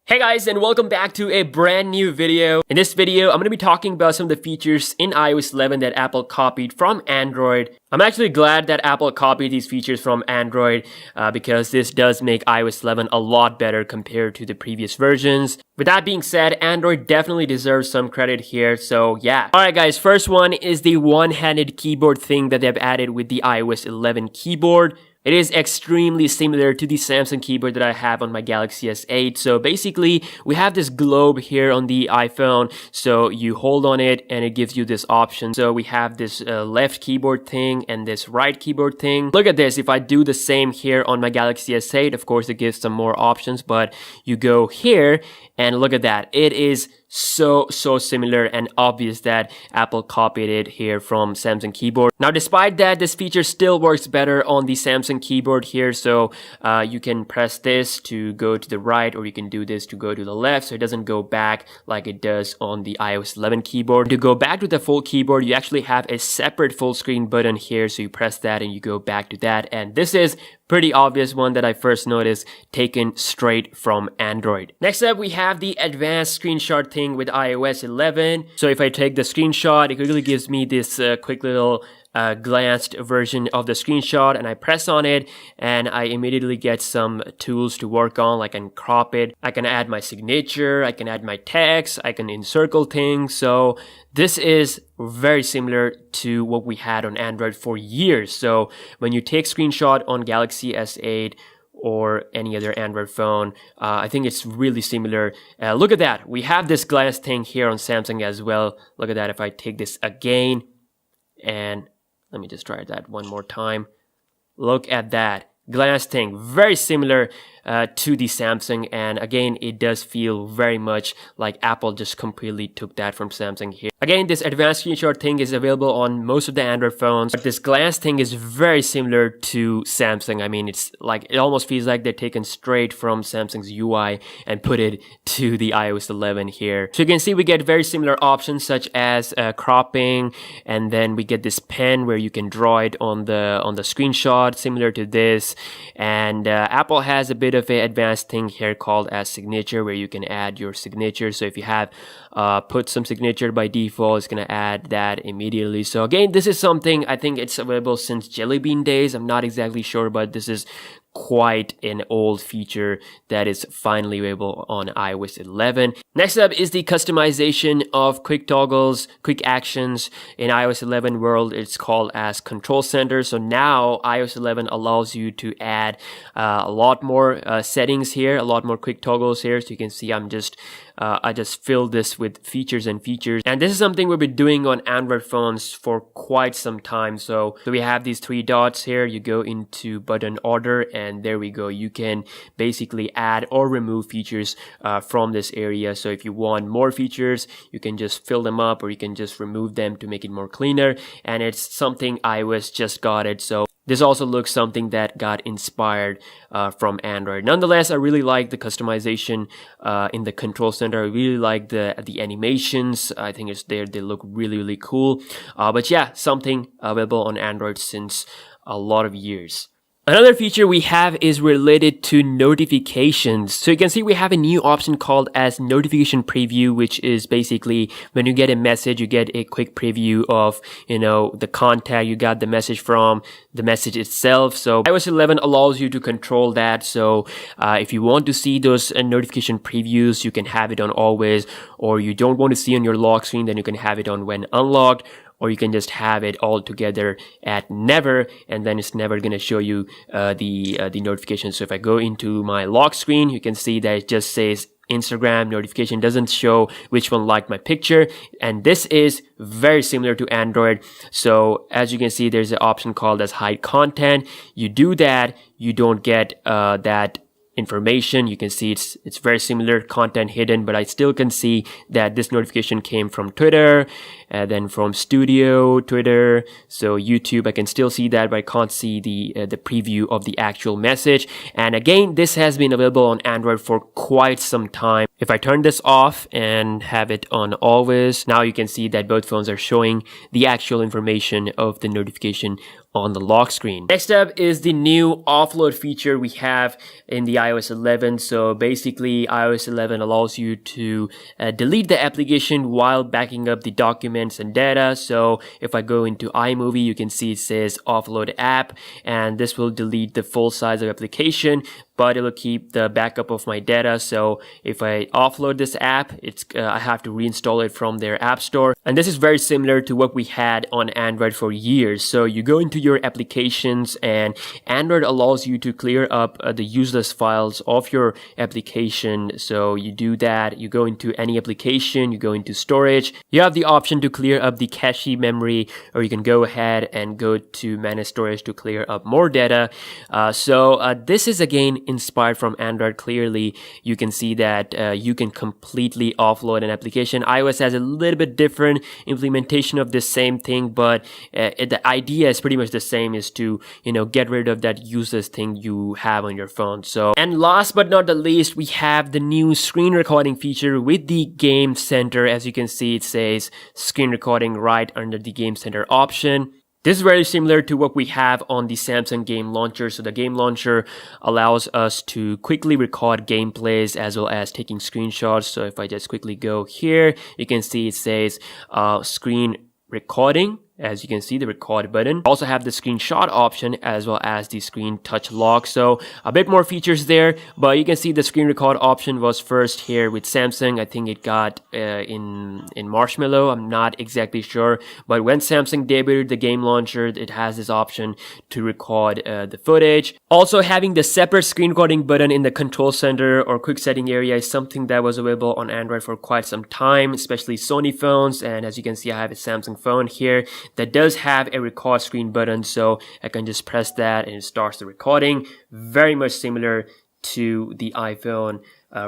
Hey guys, and welcome back to a brand new video. In this video, I'm going to be talking about some of the features in iOS 11 that Apple copied from Android. I'm actually glad that Apple copied these features from Android because this does make iOS 11 a lot better compared to the previous versions. With that being said, Android definitely deserves some credit here, so yeah. Alright guys, first one is the one-handed keyboard thing that they've added with the iOS 11 keyboard. It is extremely similar to the Samsung keyboard that I have on my Galaxy S8. So basically, we have this globe here on the iPhone. So you hold on it and it gives you this option. So we have this left keyboard thing and this right keyboard thing. Look at this. If I do the same here on my Galaxy S8, of course, it gives some more options. But you go here and look at that. It is so similar and obvious that Apple copied it here from Samsung keyboard. Now despite that, this feature still works better on the Samsung keyboard here. So you can press this to go to the right, or you can do this to go to the left, so it doesn't go back like it does on the iOS 11 keyboard. To go back to the full keyboard, you actually have a separate full screen button here, so you press that and you go back to that. And this is pretty obvious one that I first noticed, taken straight from Android. Next up, we have the advanced screenshot thing with iOS 11. So if I take the screenshot, it quickly gives me this quick little glanced version of the screenshot, and I press on it and I immediately get some tools to work on. Like I can crop it, I can add my signature, I can add my text, I can encircle things. So this is very similar to what we had on Android for years. So when you take screenshot on Galaxy S8 or any other Android phone, I think it's really similar. Look at that. We have this glance thing here on Samsung as well. Look at that. If I take this again, and let me just try that one more time. Look at that. Glance thing, very similar to the Samsung, and again it does feel very much like Apple just completely took that from Samsung here. Again, this advanced screenshot thing is available on most of the Android phones, but this glance thing is very similar to Samsung. I mean, it's like, it almost feels like they're taken straight from Samsung's UI and put it to the iOS 11 here. So you can see we get very similar options such as cropping, and then we get this pen where you can draw it on the screenshot, similar to this. And Apple has a bit of an advanced thing here called as signature, where you can add your signature. So if you have put some signature by default, it's going to add that immediately. So again, this is something, I think it's available since Jelly Bean days. I'm not exactly sure, but this is quite an old feature that is finally available on iOS 11. Next up is the customization of quick toggles, quick actions. In iOS 11 world, it's called as Control Center. So now iOS 11 allows you to add a lot more settings here, a lot more quick toggles here. So you can see I just filled this with features. And this is something we've been doing on Android phones for quite some time. So we have these three dots here. You go into button order, and there we go. You can basically add or remove features from this area. So if you want more features, you can just fill them up, or you can just remove them to make it more cleaner. And it's something iOS just got it. So this also looks something that got inspired from Android. Nonetheless, I really like the customization in the Control Center. I really like the animations. I think it's there. They look really cool. But yeah, something available on Android since a lot of years. Another feature we have is related to notifications. So you can see we have a new option called as notification preview, which is basically when you get a message, you get a quick preview of, the contact you got the message from, the message itself. So iOS 11 allows you to control that. So if you want to see those notification previews, you can have it on always, or you don't want to see on your lock screen, then you can have it on when unlocked. Or you can just have it all together at never, and then it's never going to show you the notification. So if I go into my lock screen, you can see that it just says Instagram notification, doesn't show which one liked my picture. And this is very similar to Android. So as you can see, there's an option called as hide content. You do that, you don't get that information. You can see it's very similar, content hidden, but I still can see that this notification came from Twitter, then from Studio, Twitter, so YouTube. I can still see that, but I can't see the preview of the actual message. And again, this has been available on Android for quite some time. If I turn this off and have it on always, now you can see that both phones are showing the actual information of the notification on the lock screen. Next up is the new offload feature we have in the iOS 11. So basically iOS 11 allows you to delete the application while backing up the documents and data. So if I go into iMovie, you can see it says offload app, and this will delete the full size of application, but it'll keep the backup of my data. So if I offload this app, I have to reinstall it from their app store. And this is very similar to what we had on Android for years. So you go into your applications and Android allows you to clear up the useless files of your application. So you do that, you go into any application, you go into storage, you have the option to clear up the cache memory, or you can go ahead and go to manage storage to clear up more data. This is again inspired from Android. Clearly you can see that you can completely offload an application. iOS has a little bit different implementation of this same thing, but the idea is pretty much the same, is to get rid of that useless thing you have on your phone. So, and last but not the least, we have the new screen recording feature with the Game Center. As you can see, it says screen recording right under the Game Center option. This is very similar to what we have on the Samsung Game Launcher. So the Game Launcher allows us to quickly record gameplays as well as taking screenshots. So if I just quickly go here, you can see it says screen recording. As you can see, the record button. Also have the screenshot option as well as the screen touch lock. So a bit more features there, but you can see the screen record option was first here with Samsung. I think it got in Marshmallow. I'm not exactly sure, but when Samsung debuted the game launcher, it has this option to record the footage. Also having the separate screen recording button in the control center or quick setting area is something that was available on Android for quite some time, especially Sony phones. And as you can see, I have a Samsung phone here that does have a record screen button, so I can just press that and it starts the recording. Very much similar to the iPhone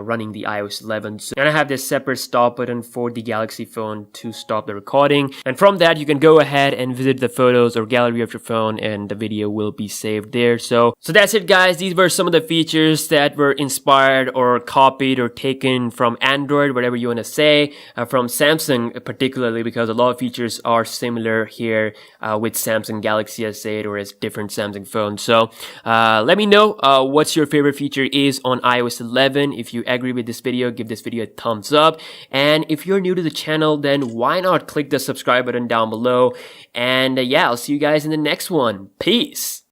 running the iOS 11. And I have this separate stop button for the Galaxy phone to stop the recording. And from that, you can go ahead and visit the photos or gallery of your phone and the video will be saved there. So that's it, guys. These were some of the features that were inspired or copied or taken from Android, whatever you want to say, from Samsung particularly, because a lot of features are similar here with Samsung Galaxy S8 or as different Samsung phones. So let me know what's your favorite feature is on iOS 11. If you agree with this video, give this video a thumbs up. And if you're new to the channel, then why not click the subscribe button down below. And yeah, I'll see you guys in the next one. Peace.